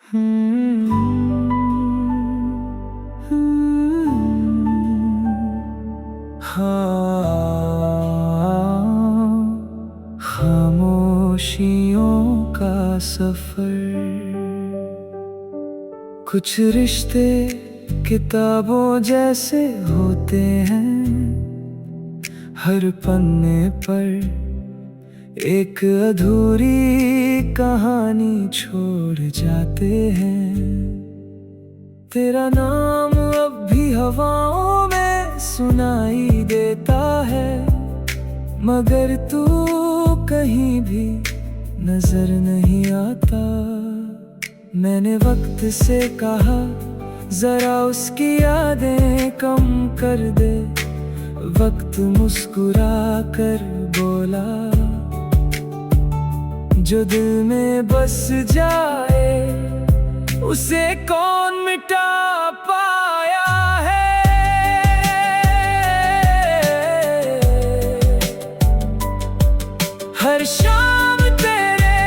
हम्म, हाँ, खामोशियों का सफर। कुछ रिश्ते किताबों जैसे होते हैं, हर पन्ने पर एक अधूरी कहानी छोड़ जाते हैं। तेरा नाम अब भी हवाओं में सुनाई देता है, मगर तू कहीं भी नजर नहीं आता। मैंने वक्त से कहा जरा उसकी यादें कम कर दे, वक्त मुस्कुरा कर बोला जो दिल में बस जाए उसे कौन मिटा पाया है। हर शाम तेरे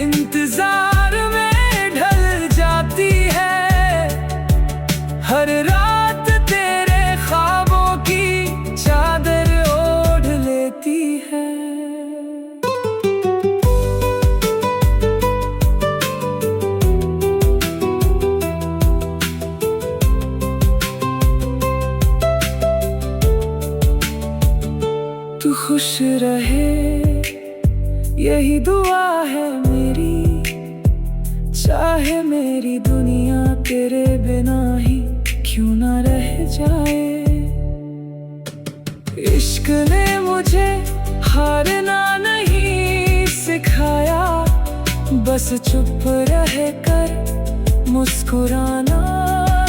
इंतजार में ढल जाती है, हर रात तेरे ख्वाबों की चादर ओढ़ लेती है। तू खुश रहे यही दुआ है मेरी, चाहे मेरी दुनिया तेरे बिना ही क्यों ना रह जाए। इश्क ने मुझे हारना नहीं सिखाया, बस चुप रह कर मुस्कुराना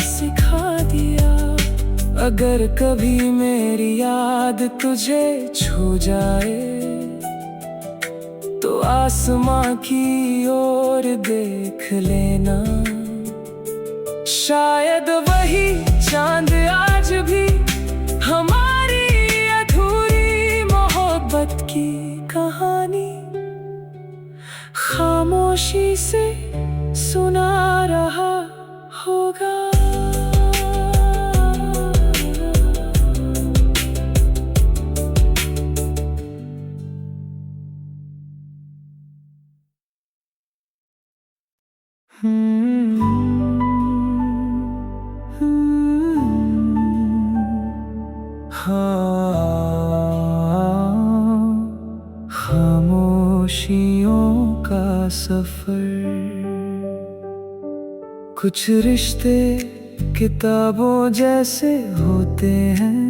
सिखा दिया। अगर कभी मेरी याद तुझे छू जाए तो आसमां की ओर देख लेना, शायद वही चांद आज भी हमारी अधूरी मोहब्बत की कहानी खामोशी से सुना रहा होगा। हाँ, खामोशियों का सफर। कुछ रिश्ते किताबों जैसे होते हैं,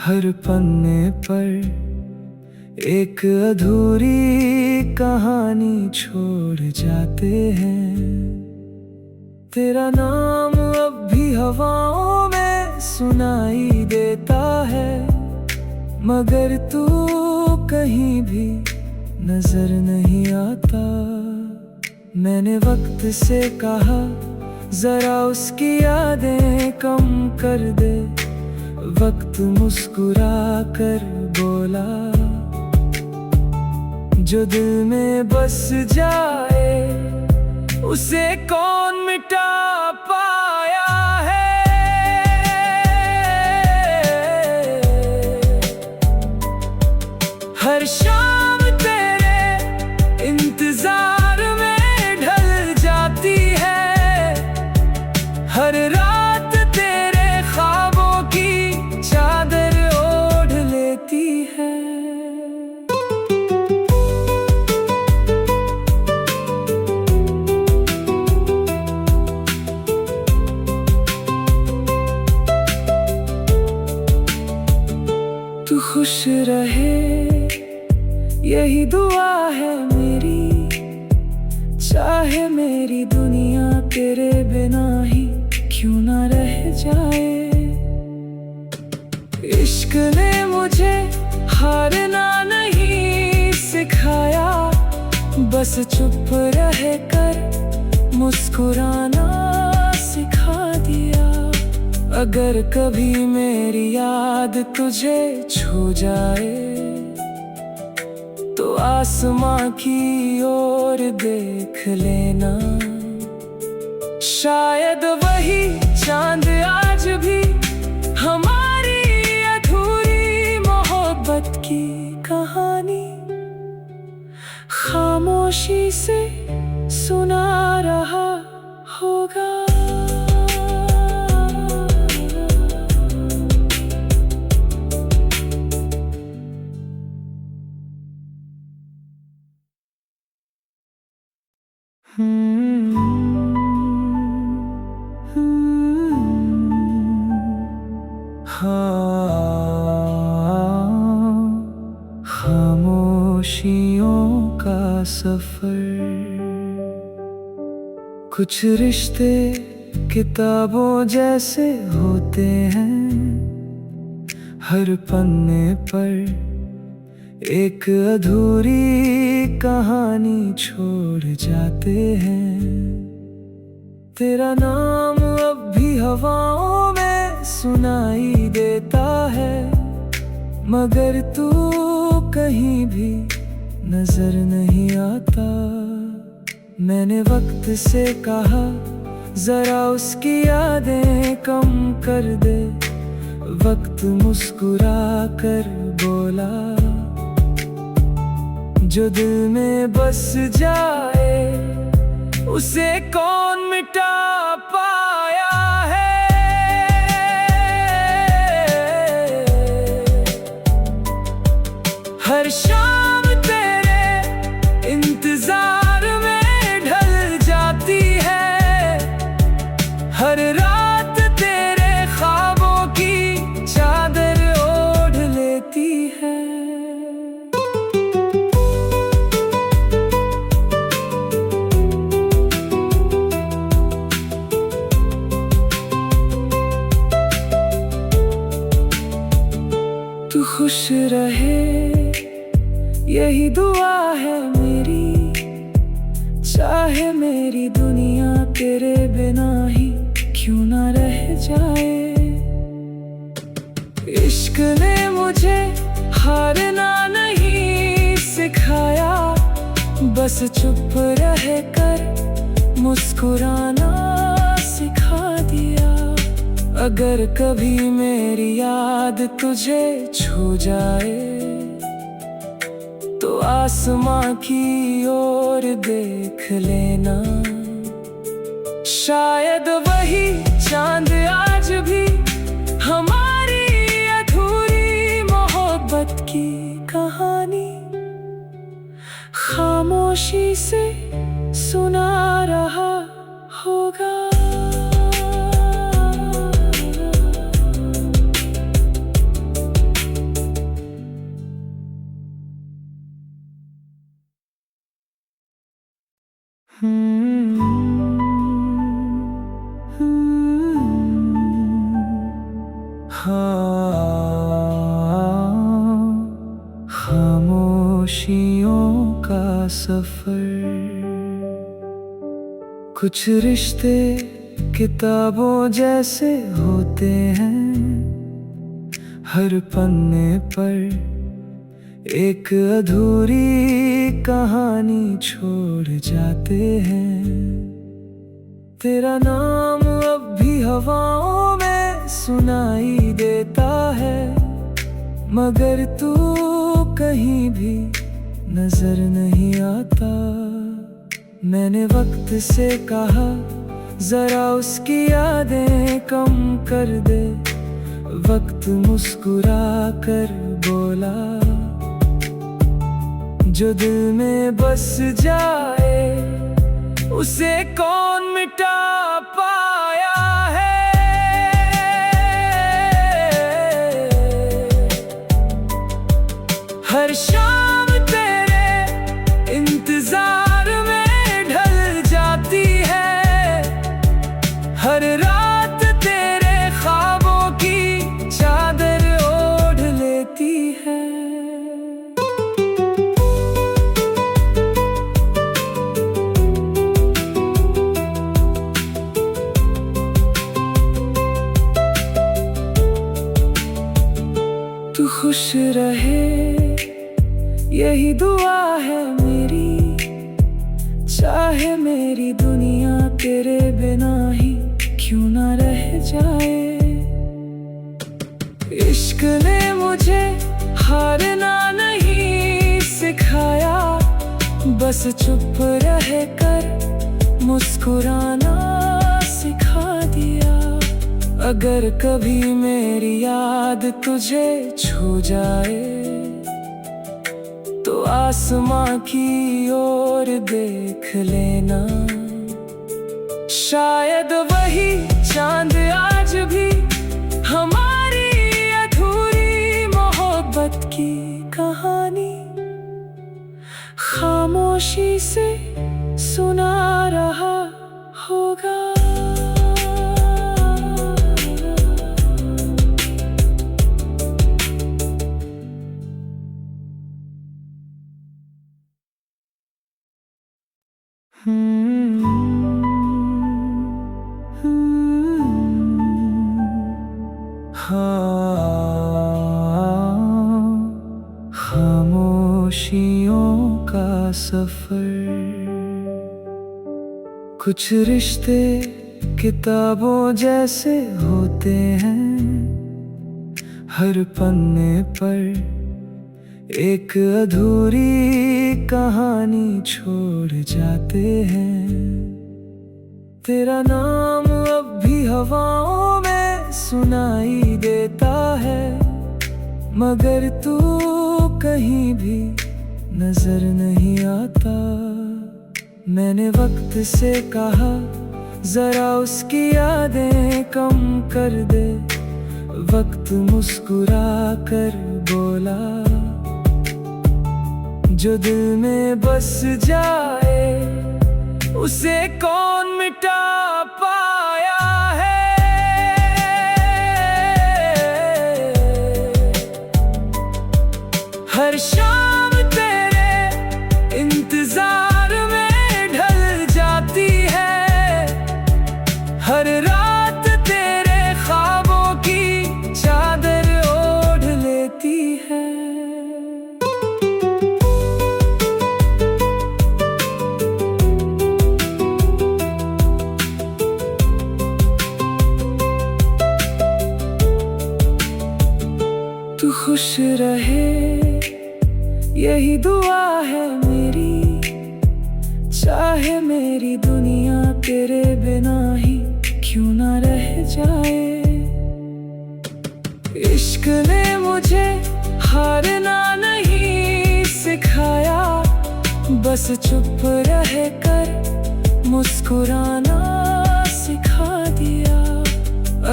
हर पन्ने पर एक अधूरी कहानी छोड़ जाते हैं। तेरा नाम अब भी हवाओं में सुनाई देता है, मगर तू कहीं भी नजर नहीं आता। मैंने वक्त से कहा जरा उसकी यादें कम कर दे, वक्त मुस्कुरा कर बोला जो दिल में बस जाए उसे कौन मिटा पाया है। हर शाम तेरे इंतजार में ढल जाती है, हर रात तेरे ख्वाबों की चादर ओढ़ लेती है। तू खुश रहे यही दुआ है मेरी, चाहे मेरी दुनिया तेरे बिना ही क्यों ना रह जाए। इश्क ने मुझे हारना नहीं सिखाया, बस चुप रह कर मुस्कुराना सिखा दिया। अगर कभी मेरी याद तुझे छू जाए तो आसमां की ओर देख लेना। शायद वही चांद आज भी हमारी अधूरी मोहब्बत की कहानी खामोशी से सुना रहा होगा। खामोशियों का सफर। कुछ रिश्ते किताबों जैसे होते हैं, हर पन्ने पर एक अधूरी कहानी छोड़ जाते हैं। तेरा नाम अब भी हवाओं में सुनाई देता है, मगर तू कहीं भी नजर नहीं आता। मैंने वक्त से कहा जरा उसकी यादें कम कर दे, वक्त मुस्कुरा कर बोला जो दिल में बस जाए उसे कौन मिटा पाया है। हर शाम तेरे इंतजार में ढल जाती है, हर रात तेरे ख्वाबों की चादर ओढ़ लेती है। तू खुश रहे यही दुआ है मेरी, चाहे मेरी दुनिया तेरे बिना ही क्यों ना रह जाए। इश्क ने मुझे हारना नहीं सिखाया, बस चुप रह कर मुस्कुराना सिखा दिया। अगर कभी मेरी याद तुझे छू जाए तो आसमां की ओर देख लेना। शायद वही चांद आज भी हमारी अधूरी मोहब्बत की कहानी खामोशी से सुना रहा होगा। खामोशियों का सफर। कुछ रिश्ते किताबों जैसे होते हैं, हर पन्ने पर एक अधूरी कहानी छोड़ जाते हैं। तेरा नाम अब भी हवाओं में सुनाई देता है, मगर तू कहीं भी नजर नहीं आता। मैंने वक्त से कहा जरा उसकी यादें कम कर दे, वक्त मुस्कुरा कर बोला जो दिल में बस जाए उसे कौन मिटा पाया है। हर शाम तेरे इंतजार में ढल जाती है, हर रात तेरे ख्वाबों की चादर ओढ़ लेती है। तू खुश रहे यही दुआ है मेरी, चाहे मेरी दुनिया तेरे बिना ही क्यों ना रह जाए। इश्क ने मुझे हारना नहीं सिखाया, बस चुप रह कर मुस्कुराना सिखा दिया। अगर कभी मेरी याद तुझे छू जाए तो आसमां की ओर देख लेना, शायद वही चांद आज भी हमारी अधूरी मोहब्बत की कहानी खामोशी से सुना रहा होगा। खामोशियों का सफर, कुछ रिश्ते किताबों जैसे होते हैं, हर पन्ने पर एक अधूरी कहानी छोड़ जाते हैं। तेरा नाम अब भी हवाओं में सुनाई देता है, मगर तू कहीं भी नजर नहीं आता। मैंने वक्त से कहा जरा उसकी यादें कम कर दे, वक्त मुस्कुरा कर बोला जो दिल में बस जाए उसे कौन मिटा पाया है। हर शाम तेरे इंतजार में ढल जाती है, हर रात तेरे ख्वाबों की चादर ओढ़ लेती है। तू खुश रहे यही दुआ है मेरी, चाहे मेरी दुनिया तेरे बिना ही क्यों ना रह जाए। इश्क ने मुझे हारना नहीं सिखाया, बस चुप रह कर मुस्कुराना सिखा दिया।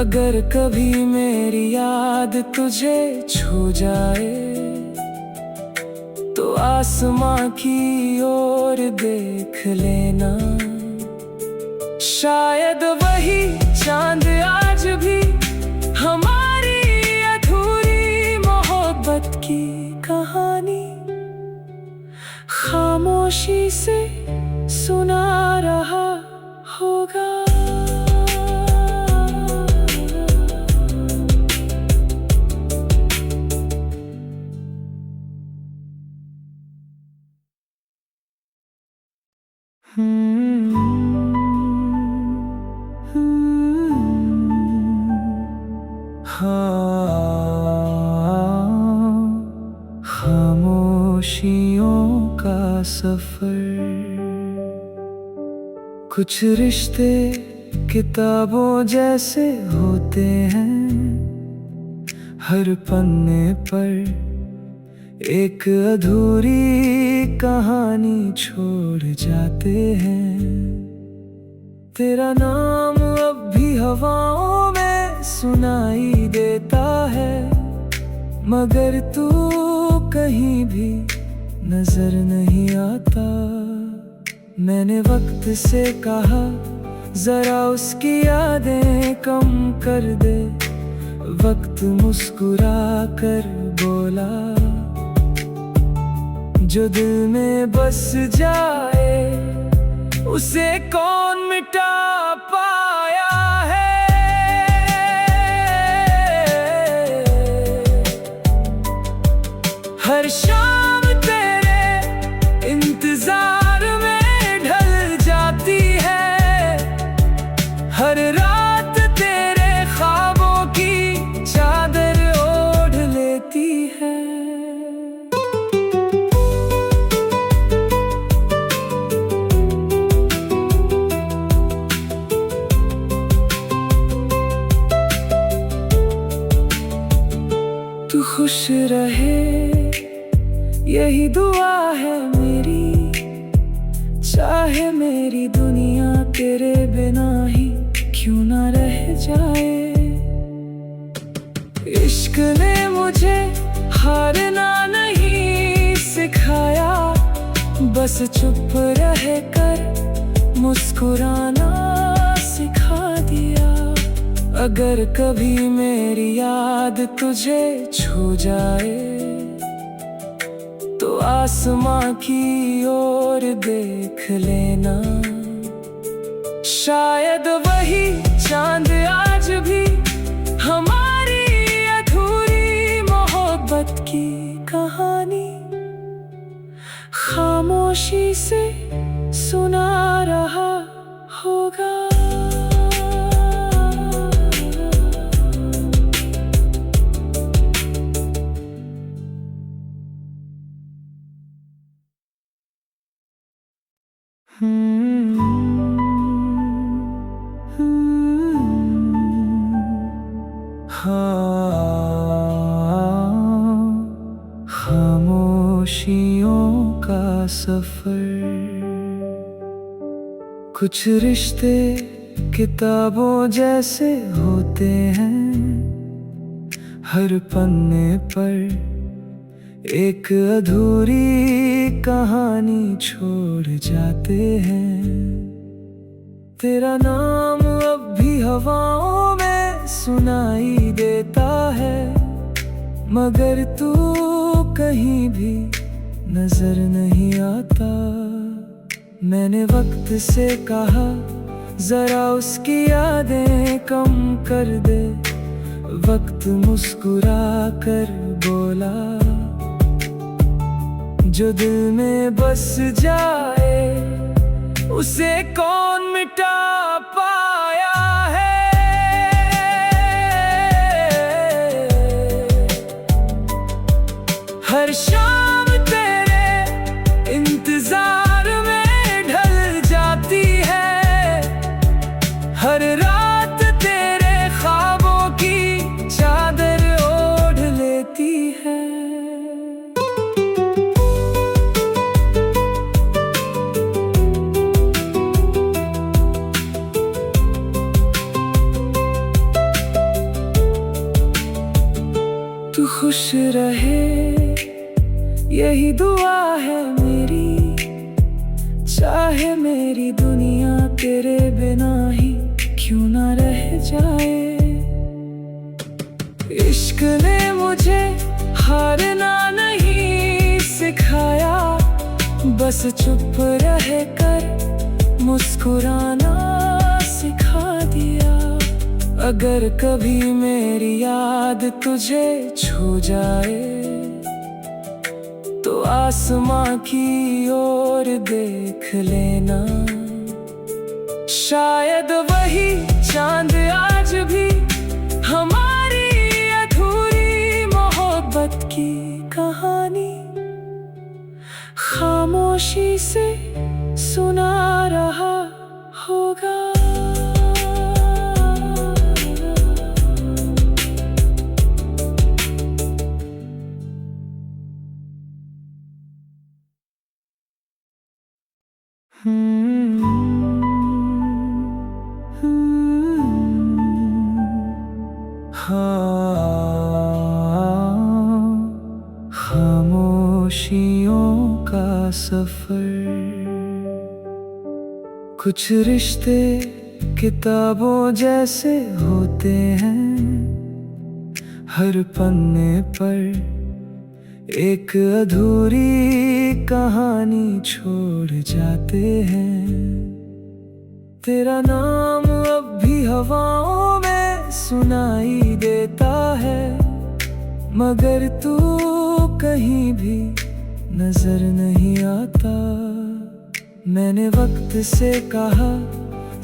अगर कभी मेरी याद तुझे छू जाए तो आसमां की ओर देख लेना, शायद वही चांद आज भी हमारी अधूरी मोहब्बत की कहानी खामोशी से सुना रहा होगा। खामोशियों का सफर, कुछ रिश्ते किताबों जैसे होते हैं, हर पन्ने पर एक अधूरी कहानी छोड़ जाते हैं। तेरा नाम अब भी हवाओं में सुनाई देता है, मगर तू कहीं भी नजर नहीं आता। मैंने वक्त से कहा जरा उसकी यादें कम कर दे, वक्त मुस्कुरा कर बोला जो दिल में बस जाए उसे कौन मिटा पाया है। हर शाम तेरे खुश रहे यही दुआ है मेरी, चाहे मेरी दुनिया तेरे बिना ही क्यों ना रह जाए। इश्क ने मुझे हारना नहीं सिखाया, बस चुप रह कर मुस्कुराना सिखा दिया। अगर कभी मेरी याद तुझे छू जाए तो आसमां की ओर देख लेना, शायद वही चांद आज भी हमारी अधूरी मोहब्बत की कहानी खामोशी से सुना रहा होगा। खामोशियों का सफर, कुछ रिश्ते किताबों जैसे होते हैं, हर पन्ने पर एक अधूरी कहानी छोड़ जाते हैं। तेरा नाम अब भी हवाओं में सुनाई देता है, मगर तू कहीं भी नजर नहीं आता। मैंने वक्त से कहा जरा उसकी यादें कम कर दे, वक्त मुस्कुरा कर बोला जो दिल में बस जाए उसे कौन मिटा पाया है। हर शाम तेरे इंतजार में ढल जाती है, हर रात तेरे ख्वाबों की चादर ओढ़ लेती है। तू खुश रहे यही दुआ है मेरी, चाहे मेरी दुनिया तेरे बिना ही क्यों ना रह जाए। इश्क ने मुझे हारना नहीं सिखाया, बस चुप रह कर मुस्कुराना सिखा दिया। अगर कभी मेरी याद तुझे छू जाए तो आसमां की ओर देख लेना, शायद वही चांद आज भी हमारी अधूरी मोहब्बत की कहानी खामोशी से सुना रहा होगा। खामोशियों का सफर, कुछ रिश्ते किताबों जैसे होते हैं, हर पन्ने पर एक अधूरी कहानी छोड़ जाते हैं। तेरा नाम अब भी हवाओं में सुनाई देता है, मगर तू कहीं भी नजर नहीं आता। मैंने वक्त से कहा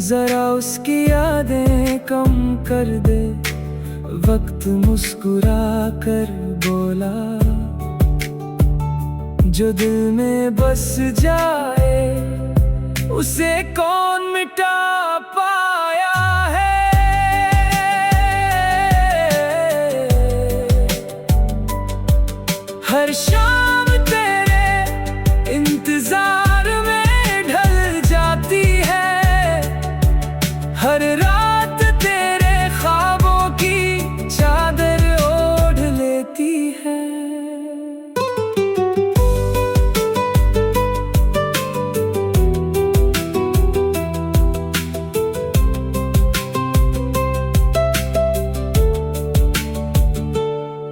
जरा उसकी यादें कम कर दे, वक्त मुस्कुरा कर बोला जो दिल में बस जाए उसे कौन मिटा पाया है। शाम तेरे इंतजार में ढल जाती है, हर रात तेरे ख्वाबों की चादर ओढ़ लेती है।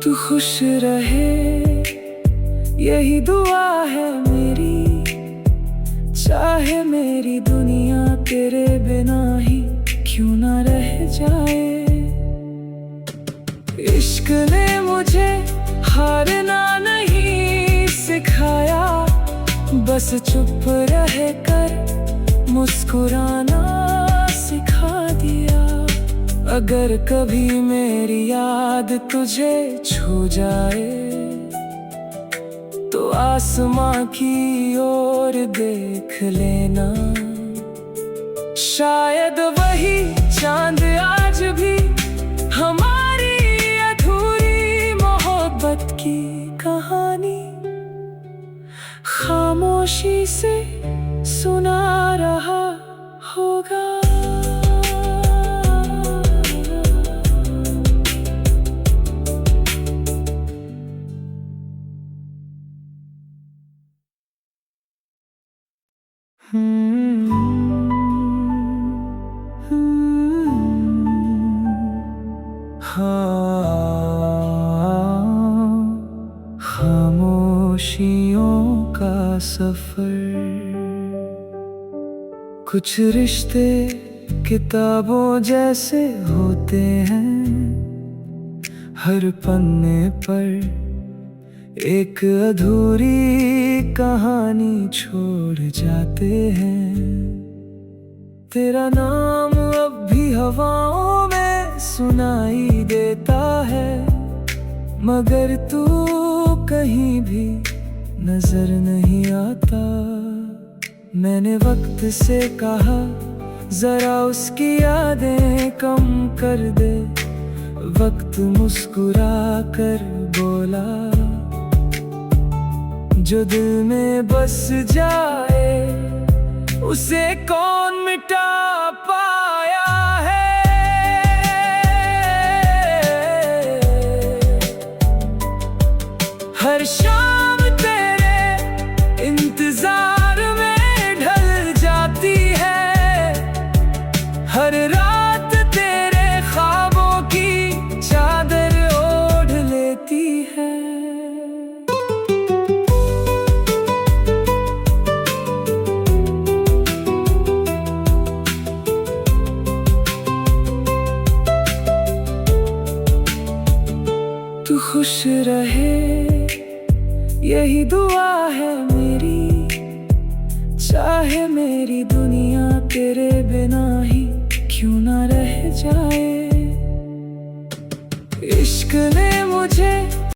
तू खुश रहे यही दुआ है मेरी, चाहे मेरी दुनिया तेरे बिना ही क्यों ना रह जाए। इश्क ने मुझे हारना नहीं सिखाया, बस चुप रह कर मुस्कुराना सिखा दिया। अगर कभी मेरी याद तुझे छू जाए तो आसमां की ओर देख लेना, शायद वही चांद आज भी हमारी अधूरी मोहब्बत की कहानी खामोशी से सुना रहा होगा। खामोशियों का सफर, कुछ रिश्ते किताबों जैसे होते हैं, हर पन्ने पर एक अधूरी कहानी छोड़ जाते हैं। तेरा नाम अब भी हवाओं में सुनाई देता है, मगर तू कहीं भी नजर नहीं आता। मैंने वक्त से कहा जरा उसकी यादें कम कर दे, वक्त मुस्कुरा कर बोला जो दिल में बस जाए उसे कौन मिटा पाया है। हर शाम तेरे इंतजार में ढल जाती है, हर रात तेरे ख्वाबों की चादर ओढ़ लेती है। तू खुश रहे यही दुआ है मेरी, चाहे मेरी दुनिया तेरे बिना ही क्यों ना रह जाए। इश्क ने मुझे